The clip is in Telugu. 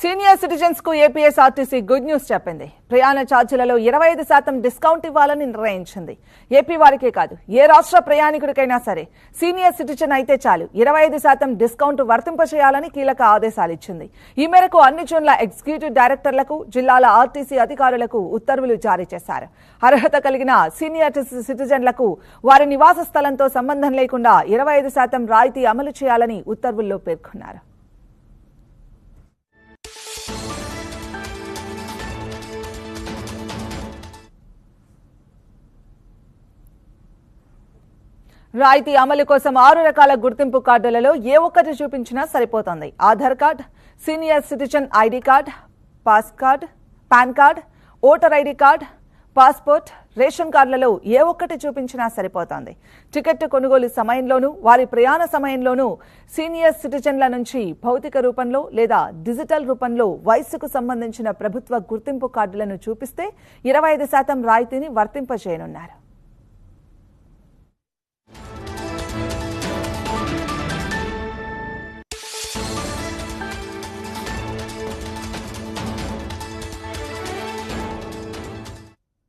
సీనియర్ సిటిజన్స్ కు ఏపీఎస్ఆర్టీసీ గుడ్ న్యూస్ చెప్పింది. ప్రయాణ ఛార్జీలలో 25% డిస్కౌంట్ ఇవ్వాలని నిర్ణయించింది. ఏపీ వారికే కాదు, ఏ రాష్ట్ర ప్రయాణికుడికైనా సరే సీనియర్ సిటిజన్ అయితే చాలు 25% డిస్కౌంట్ వర్తింపచేయాలని కీలక ఆదేశాలు ఇచ్చింది. ఈ మేరకు అన్ని జోన్ల ఎగ్జిక్యూటివ్ డైరెక్టర్లకు, జిల్లాల ఆర్టీసీ అధికారులకు ఉత్తర్వులు జారీ చేశారు. అర్హత కలిగిన సీనియర్ సిటిజన్లకు వారి నివాస స్థలంతో సంబంధం లేకుండా 25% రాయితీ అమలు చేయాలని ఉత్తర్వుల్లో పేర్కొన్నారు. రాయితీ అమలు కోసం 6 రకాల గుర్తింపు కార్డులలో ఏ ఒక్కటి చూపించినా సరిపోతుంది. Aadhaar card, senior citizen ID card, pass card, pan card, voter ID card, passport, ration కార్డులలో ఏ ఒక్కటి చూపించినా సరిపోతుంది. టికెట్ కొనుగోలు సమయంలోనూ, వారి ప్రయాణ సమయంలోనూ సీనియర్ సిటిజన్ల నుంచి భౌతిక రూపంలో లేదా డిజిటల్ రూపంలో వయస్సుకు సంబంధించిన ప్రభుత్వ గుర్తింపు కార్డులను చూపిస్తే 25% రాయితీని వర్తింపజేయనున్నారు.